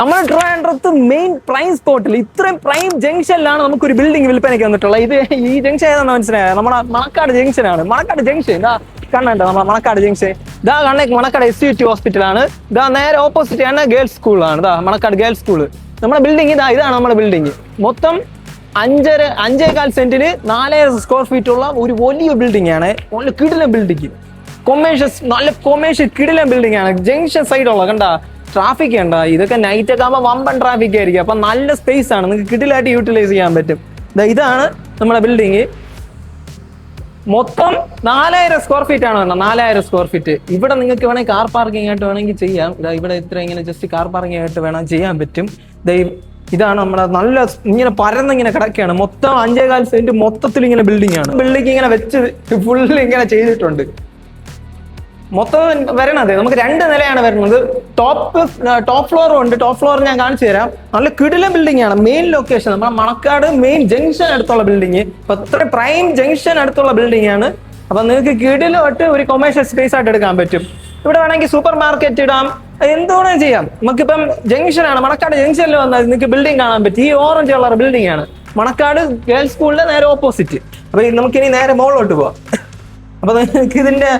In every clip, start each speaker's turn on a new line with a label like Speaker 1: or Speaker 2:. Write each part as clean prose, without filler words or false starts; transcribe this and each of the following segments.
Speaker 1: നമ്മുടെ ട്രിവാൻഡ്രത്ത് main prime സ്പോട്ടിൽ ഇത്രയും പ്രൈം ജംഗ്ഷനിലാണ് നമുക്കൊരു ബിൽഡിംഗ് വിൽപ്പനയ്ക്ക് വന്നിട്ടുള്ളത്. ഈ ജംഗ്ഷൻ ഏതാണെന്ന് മനസ്സിലായ നമ്മുടെ മണക്കാട് ജംഗ്ഷനാണ്. മണക്കാട് ജംഗ്ഷൻ ഇതാ കണ്ടോ, നമ്മുടെ മണക്കാട് ജംഗ്ഷൻ ഇതാ മണക്കാട് SUT ഹോസ്പിറ്റലാണ്. ഇതാ നേരെ ഓപ്പോസിറ്റ് ആണ് ഗേൾസ് സ്കൂളാണ്. ഇതാ മണക്കാട് ഗേൾസ് സ്കൂള്. നമ്മുടെ ബിൽഡിംഗ് ഇതാണ് നമ്മുടെ ബിൽഡിംഗ്. മൊത്തം 5.5 സെന്റിന് 4000 സ്ക്വയർ ഫീറ്റ് ഉള്ള ഒരു വലിയ ബിൽഡിംഗ് ആണ്. നല്ല കിടിലൻ ബിൽഡിംഗ്, നല്ല കൊമേഴ്ഷ്യൽ കിടിലൻ ബിൽഡിംഗ് ആണ്. ജംഗ്ഷൻ സൈഡുള്ള കണ്ട ട്രാഫിക് ഉണ്ട്. ഇതൊക്കെ നൈറ്റ് ഒക്കെ ആകുമ്പോൾ വമ്പൻ ട്രാഫിക് ആയിരിക്കും. അപ്പൊ നല്ല സ്പേസ് ആണ്, നിങ്ങൾക്ക് കിടിലായിട്ട് യൂട്ടിലൈസ് ചെയ്യാൻ പറ്റും. ഇതാണ് നമ്മുടെ ബിൽഡിംഗ്. മൊത്തം 4000 സ്ക്വയർ ഫീറ്റ് ആണ് പറഞ്ഞത്. 4000 സ്ക്വയർ ഫീറ്റ്. ഇവിടെ നിങ്ങൾക്ക് വേണമെങ്കിൽ കാർ പാർക്കിംഗ് ആയിട്ട് വേണമെങ്കിൽ ചെയ്യാം. ഇവിടെ ഇത്ര ഇങ്ങനെ ജസ്റ്റ് കാർ പാർക്കിംഗ് ആയിട്ട് വേണം ചെയ്യാൻ പറ്റും. ഇതാണ് നമ്മുടെ നല്ല ഇങ്ങനെ പരന്നിങ്ങനെ കിടക്കുകയാണ്. മൊത്തം 5.4 സെന്റ് മൊത്തത്തിൽ ഇങ്ങനെ ബിൽഡിംഗ് ആണ്. ബിൽഡിംഗ് ഇങ്ങനെ വെച്ച് ഫുള്ള് ഇങ്ങനെ ചെയ്തിട്ടുണ്ട്. മൊത്തം വരണത് നമുക്ക് 2 നിലയാണ് വരുന്നത്. ടോപ്പ് ഫ്ലോറും ഉണ്ട്. ടോപ്പ് ഫ്ലോർ ഞാൻ കാണിച്ചു തരാം. നല്ല കിടിലൻ ബിൽഡിംഗ് ആണ്. മെയിൻ ലൊക്കേഷൻ നമ്മുടെ മണക്കാട് മെയിൻ ജംഗ്ഷൻ അടുത്തുള്ള ബിൽഡിംഗ്. അപ്പൊ ഇത്ര പ്രൈം ജംഗ്ഷൻ അടുത്തുള്ള ബിൽഡിംഗ് ആണ്. അപ്പൊ നിങ്ങൾക്ക് കിടിലായിട്ട് ഒരു കൊമേഴ്ഷ്യൽ സ്പേസ് ആയിട്ട് എടുക്കാൻ പറ്റും. ഇവിടെ വേണമെങ്കിൽ സൂപ്പർ മാർക്കറ്റ് ഇടാം, എന്തുവേണമെങ്കിലും ചെയ്യാം. നമുക്കിപ്പം ജംഗ്ഷനാണ്, മണക്കാട് ജംഗ്ഷനിൽ വന്നാൽ നിങ്ങൾക്ക് ബിൽഡിംഗ് കാണാൻ പറ്റും. ഈ ഓറഞ്ച് കളർ ബിൽഡിംഗ് ആണ് മണക്കാട് ഗേൾസ് സ്കൂളിന്റെ നേരെ ഓപ്പോസിറ്റ്. അപ്പൊ നമുക്കിനി നേരെ മുകളിലോട്ട് പോവാം. അപ്പൊ നിങ്ങൾക്ക് ഇതിന്റെ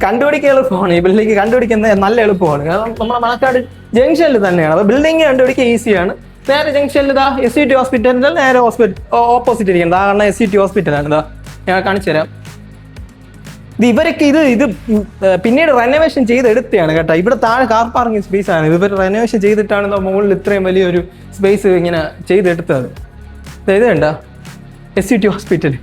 Speaker 1: കണ്ടുപിടിക്കാൻ എളുപ്പമാണ്. ഈ ബിൽഡിംഗ് കണ്ടുപിടിക്കുന്നത് നല്ല എളുപ്പമാണ്. കാരണം നമ്മുടെ മണക്കാട് ജംഗ്ഷനിൽ തന്നെയാണ്. അപ്പൊ ബിൽഡിംഗ് കണ്ടുപിടിക്കാൻ ഈസിയാണ്. നേരെ ജംഗ്ഷനിൽ ഇതാ SUT ഹോസ്പിറ്റലിന്റെ നേരെ ഓപ്പോസിറ്റ് ഇരിക്കുന്നത്. കാരണം SUT ഹോസ്പിറ്റലാണ്. ഇതാ ഞാൻ കാണിച്ചു തരാം. ഇവരൊക്കെ ഇത് പിന്നീട് റെനോവേഷൻ ചെയ്തെടുത്തതാണ് കേട്ടോ. ഇവിടെ താഴെ കാർ പാർക്കിംഗ് സ്പേസ് ആണ്. ഇവർ റെനോവേഷൻ ചെയ്തിട്ടാണ് മുകളിൽ ഇത്രയും വലിയൊരു സ്പേസ് ഇങ്ങനെ ചെയ്തെടുത്തത്. ഇത് കണ്ടോ SUT ഹോസ്പിറ്റൽ.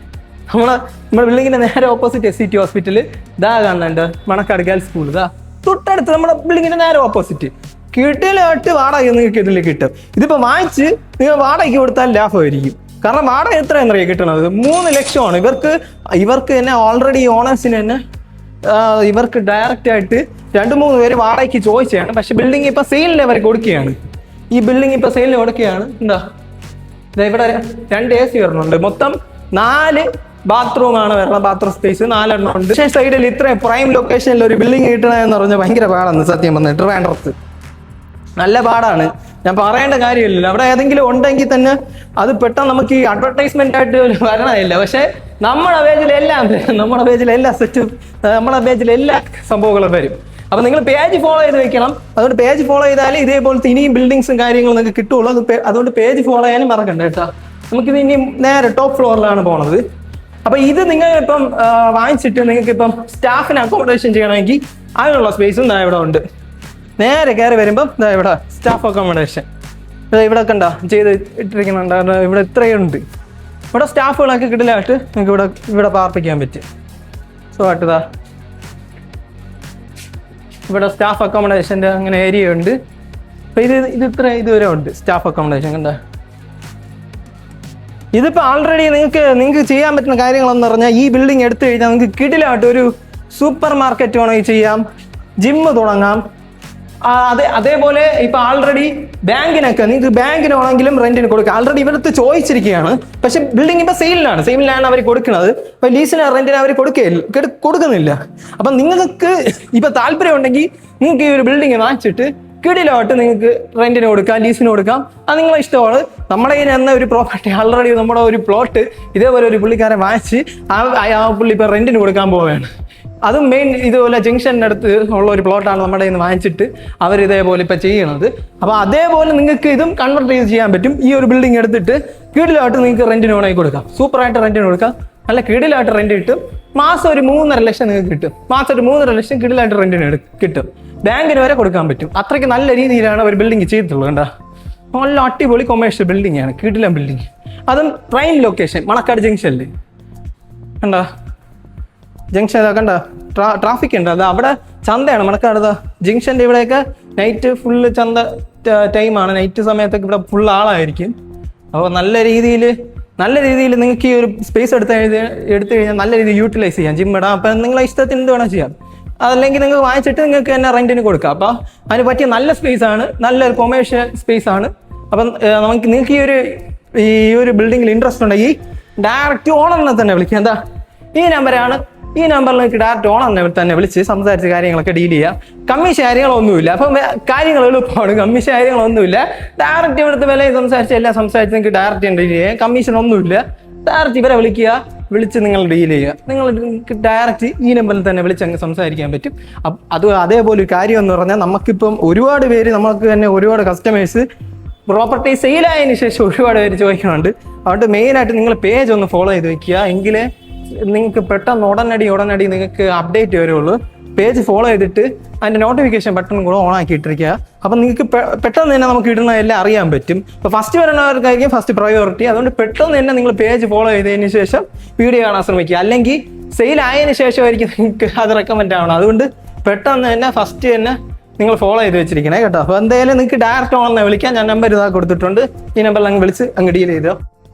Speaker 1: നമ്മുടെ ബിൽഡിങ്ങിന്റെ നേരെ ഓപ്പോസിറ്റ് SUT ഹോസ്പിറ്റൽ. ഇതാ കാണുന്നുണ്ട് മണക്കാട് ഗേൾസ് സ്കൂൾ. ഇതാ തൊട്ടടുത്ത് നമ്മുടെ ബിൽഡിങ്ങിന്റെ നേരെ ഓപ്പോസിറ്റ്. കിട്ടിലായിട്ട് വാടക നിങ്ങൾക്ക് ഇതിൽ കിട്ടും. ഇതിപ്പോ വാങ്ങിച്ച് നിങ്ങൾ വാടകയ്ക്ക് കൊടുത്താൽ ലാഭമായിരിക്കും. കാരണം വാടക എത്രയെന്നറിയാം കിട്ടണത് 3 ലക്ഷമാണ്. ഇവർക്ക് തന്നെ ഓൾറെഡി ഓണേഴ്സിന് തന്നെ ഇവർക്ക് ഡയറക്റ്റ് ആയിട്ട് 2-3 പേര് വാടകയ്ക്ക് ചോദിച്ചതാണ്. പക്ഷെ ബിൽഡിംഗ് ഇപ്പൊ സെയിലിന് അവർ കൊടുക്കുകയാണ്. ഈ ബിൽഡിംഗ് ഇപ്പൊ സെയിലിന് കൊടുക്കുകയാണ്. എന്താ ഇവിടെ 2 AC വരുന്നുണ്ട്. മൊത്തം 4 ബാത്റൂം ആണ് വരുന്നത്. ബാത്റൂം സ്പേസ് 4 എണ്ണം ഉണ്ട്. പക്ഷേ സൈഡിൽ ഇത്രയും പ്രൈം ലൊക്കേഷനിൽ ഒരു ബിൽഡിംഗ് കിട്ടണമെന്ന് പറഞ്ഞാൽ ഭയങ്കര പാടാണ് സത്യം പറഞ്ഞാൽ. ട്രിവാൻഡ്രത്ത് നല്ല പാടാണ്, ഞാൻ പറയേണ്ട കാര്യമില്ലല്ലോ. അവിടെ ഏതെങ്കിലും ഉണ്ടെങ്കിൽ തന്നെ അത് പെട്ടെന്ന് നമുക്ക് ഈ അഡ്വർടൈസ്മെന്റ് ആയിട്ട് വരണമില്ല. പക്ഷെ നമ്മുടെ പേജിൽ എല്ലാ സെറ്റും നമ്മുടെ പേജിൽ എല്ലാ സംഭവങ്ങളും വരും. അപ്പൊ നിങ്ങൾ പേജ് ഫോളോ ചെയ്ത് വെക്കണം. അതുകൊണ്ട് പേജ് ഫോളോ ചെയ്താൽ ഇതേപോലത്തെ ഇനിയും ബിൽഡിങ്സും കാര്യങ്ങളും നിങ്ങൾക്ക് കിട്ടുള്ളൂ. അതുകൊണ്ട് പേജ് ഫോളോ ചെയ്യാനും മറക്കണ്ട കേട്ടോ. നമുക്കിത് ഇനി നേരെ ടോപ്പ് ഫ്ലോറിലാണ് പോണത്. അപ്പൊ ഇത് നിങ്ങൾ ഇപ്പം വാങ്ങിച്ചിട്ട് നിങ്ങൾക്ക് ഇപ്പം സ്റ്റാഫിന് അക്കോമഡേഷൻ ചെയ്യണമെങ്കിൽ അതിനുള്ള സ്പേസും ഇവിടെ ഉണ്ട്. നേരെ കയറി വരുമ്പം ഇവിടെ സ്റ്റാഫ് അക്കോമഡേഷൻ ഇവിടെ കണ്ട ചെയ്ത് ഇട്ടിരിക്കുന്നുണ്ട്. ഇവിടെ ഇത്രയുണ്ട്. ഇവിടെ സ്റ്റാഫുകളൊക്കെ കിട്ടില്ലായിട്ട് നിങ്ങൾക്ക് ഇവിടെ പാർപ്പിക്കാൻ പറ്റും. സോ ആയിട്ടതാ ഇവിടെ സ്റ്റാഫ് അക്കോമഡേഷൻ്റെ അങ്ങനെ ഏരിയ ഉണ്ട്. അപ്പൊ ഇതുവരെ ഉണ്ട് സ്റ്റാഫ് അക്കോമഡേഷൻ. കണ്ട ഇതിപ്പോ ഓൾറെഡി നിങ്ങൾക്ക് ചെയ്യാൻ പറ്റുന്ന കാര്യങ്ങളെന്ന് പറഞ്ഞാൽ ഈ ബിൽഡിംഗ് എടുത്തു കഴിഞ്ഞാൽ നിങ്ങൾക്ക് കിടിലായിട്ട് ഒരു സൂപ്പർ മാർക്കറ്റ് വേണമെങ്കിൽ ചെയ്യാം, ജിമ്മ് തുടങ്ങാം. അതേപോലെ ഇപ്പൊ ഓൾറെഡി നിങ്ങൾക്ക് ബാങ്കിന് വേണമെങ്കിലും റെന്റിന് കൊടുക്കാം. ഓൾറെഡി ഇവരടുത്ത് ചോദിച്ചിരിക്കുകയാണ്. പക്ഷെ ബിൽഡിംഗ് ഇപ്പൊ സെയിലിലാണ് അവർ കൊടുക്കുന്നത്. അപ്പൊ ലീസിന് റെന്റിന് അവർ കൊടുക്കുന്നില്ല. അപ്പൊ നിങ്ങൾക്ക് ഇപ്പൊ താല്പര്യം ഉണ്ടെങ്കിൽ നിങ്ങൾക്ക് ഈ ഒരു ബിൽഡിംഗ് വാങ്ങിച്ചിട്ട് കിടിലായിട്ട് നിങ്ങൾക്ക് റെന്റിന് കൊടുക്കാം, ലീസിന് കൊടുക്കാം. അത് നിങ്ങളെ ഇഷ്ടമാണ്. നമ്മുടെ കയ്യിൽ എന്ന ഒരു പ്രോപ്പർട്ടി ഓൾറെഡി നമ്മുടെ ഒരു പ്ലോട്ട് ഇതേപോലെ ഒരു പുള്ളിക്കാരൻ വാങ്ങിച്ച് ആ പുള്ളി ഇപ്പൊ റെന്റിന് കൊടുക്കാൻ പോവുകയാണ്. അതും മെയിൻ ഇതുപോലെ ജംഗ്ഷൻ്റെ അടുത്ത് ഉള്ള ഒരു പ്ലോട്ടാണ് നമ്മുടെ കയ്യിൽ നിന്ന് വാങ്ങിച്ചിട്ട് അവർ ഇതേപോലെ ഇപ്പം ചെയ്യണത്. അപ്പോൾ അതേപോലെ നിങ്ങൾക്ക് ഇതും കൺവെർട്ട് ചെയ്ത് ചെയ്യാൻ പറ്റും. ഈ ഒരു ബിൽഡിംഗ് എടുത്തിട്ട് കിടിലായിട്ട് നിങ്ങൾക്ക് റെന്റിന് വേണമെങ്കിൽ കൊടുക്കാം. സൂപ്പറായിട്ട് റെന്റിന് കൊടുക്കാം. നല്ല കിടിലായിട്ട് റെന്റ് കിട്ടും. മാസം ഒരു 3.5 ലക്ഷം നിങ്ങൾക്ക് കിട്ടും. മാസം ഒരു 3.5 ലക്ഷം കിടിലായിട്ട് റെന്റിന് കിട്ടും. ബാങ്കിന് വരെ കൊടുക്കാൻ പറ്റും. അത്രയ്ക്ക് നല്ല രീതിയിലാണ് ഒരു ബിൽഡിംഗ് ചെയ്തിട്ടുള്ളത്. കണ്ടാ നല്ല അടിപൊളി കൊമേഴ്ഷ്യൽ ബിൽഡിംഗ് ആണ്, കിടിലൻ ബിൽഡിംഗ്. അതും പ്രൈം ലൊക്കേഷൻ മണക്കാട് ജംഗ്ഷനിൽ. കണ്ടാ ജംഗ്ഷൻ കണ്ട ട്രാഫിക് ഉണ്ട്. അത് അവിടെ ചന്തയാണ് മണക്കാട് ജംഗ്ഷൻ്റെ ഇവിടെയൊക്കെ നൈറ്റ് ഫുള്ള് ചന്ത ടൈമാണ്. നൈറ്റ് സമയത്തൊക്കെ ഇവിടെ ഫുൾ ആളായിരിക്കും. അപ്പോൾ നല്ല രീതിയിൽ നിങ്ങൾക്ക് ഈ ഒരു സ്പേസ് എടുത്തു കഴിഞ്ഞാൽ നല്ല രീതിയിൽ യൂട്ടിലൈസ് ചെയ്യാം, ജിം ഇടാം. അപ്പം നിങ്ങളെ ഇഷ്ടത്തിന് എന്ത് വേണം ചെയ്യാം. അതല്ലെങ്കിൽ നിങ്ങൾക്ക് വാങ്ങിച്ചിട്ട് നിങ്ങൾക്ക് തന്നെ റെന്റിന് കൊടുക്കാം. അപ്പോൾ അതിന് പറ്റിയ നല്ല സ്പേസ് ആണ്, നല്ലൊരു കൊമേഴ്ഷ്യൽ സ്പേസ് ആണ്. അപ്പം നിങ്ങൾക്ക് ഈ ഒരു ബിൽഡിങ്ങിൽ ഇൻട്രസ്റ്റ് ഉണ്ടെങ്കിൽ ഡയറക്റ്റ് ഓണറിനെ തന്നെ വിളിക്കാം. എന്താ ഈ നമ്പറാണ് ഈ നമ്പറിൽ നിങ്ങൾക്ക് ഡയറക്റ്റ് ഓണറിനെ തന്നെ വിളിച്ച് സംസാരിച്ച് കാര്യങ്ങളൊക്കെ ഡീൽ ചെയ്യാം. കമ്മീഷൻ കാര്യങ്ങളൊന്നുമില്ല. അപ്പം കാര്യങ്ങൾ എളുപ്പമാണ്. കമ്മീഷൻ കാര്യങ്ങളൊന്നുമില്ല. ഡയറക്റ്റ് ഇവിടുത്തെ വില സംസാരിച്ച് എല്ലാം സംസാരിച്ച് നിങ്ങൾക്ക് ഡയറക്റ്റ് ഡീൽ ചെയ്യാം. കമ്മീഷൻ ഒന്നുമില്ല. ഡയറക്റ്റ് ഇവരെ വിളിച്ച് നിങ്ങൾ ഡീൽ ചെയ്യുക. നിങ്ങൾക്ക് ഡയറക്റ്റ് ഈ നമ്പറിൽ തന്നെ വിളിച്ച് അങ്ങ് സംസാരിക്കാൻ പറ്റും. അതേപോലെ ഒരു കാര്യം എന്ന് പറഞ്ഞാൽ നമുക്കിപ്പം ഒരുപാട് പേര്, നമുക്ക് തന്നെ ഒരുപാട് കസ്റ്റമേഴ്സ് പ്രോപ്പർട്ടി സെയിലായതിനു ശേഷം ഒരുപാട് പേര് ചോദിക്കുന്നുണ്ട്. അതുകൊണ്ട് മെയിനായിട്ട് നിങ്ങൾ പേജ് ഒന്ന് ഫോളോ ചെയ്ത് വെക്കുക. എങ്കിലേ നിങ്ങൾക്ക് പെട്ടെന്ന് ഉടനടി നിങ്ങൾക്ക് അപ്ഡേറ്റ് വരുള്ളൂ. പേജ് ഫോളോ ചെയ്തിട്ട് അതിൻ്റെ നോട്ടിഫിക്കേഷൻ ബട്ടൺ കൂടെ ഓൺ ആക്കി ഇട്ടിരിക്കുക. അപ്പം നിങ്ങൾക്ക് പെട്ടെന്ന് തന്നെ നമുക്ക് ഇടുന്ന എല്ലാം അറിയാൻ പറ്റും. ഇപ്പോൾ ഫസ്റ്റ് വരുന്നവർക്കായിരിക്കും ഫസ്റ്റ് പ്രയോറിറ്റി. അതുകൊണ്ട് പെട്ടെന്ന് തന്നെ നിങ്ങൾ പേജ് ഫോളോ ചെയ്തതിന് ശേഷം വീഡിയോ കാണാൻ ശ്രമിക്കുക. അല്ലെങ്കിൽ സെയിൽ ആയതിനു ശേഷമായിരിക്കും നിങ്ങൾക്ക് അത് റെക്കമെൻഡ് ആവണം. അതുകൊണ്ട് പെട്ടെന്ന് തന്നെ ഫസ്റ്റ് തന്നെ നിങ്ങൾ ഫോളോ ചെയ്ത് വെച്ചിരിക്കണേ കേട്ടോ. അപ്പോൾ എന്തായാലും നിങ്ങൾക്ക് ഡയറക്റ്റ് ഓണറിനെ വിളിക്കാം. ഞാൻ നമ്പർ ഇതാ കൊടുത്തിട്ടുണ്ട്. ഈ നമ്പറിൽ അങ്ങ് വിളിച്ച് അങ്ങ് ഡീൽ ചെയ്തോ.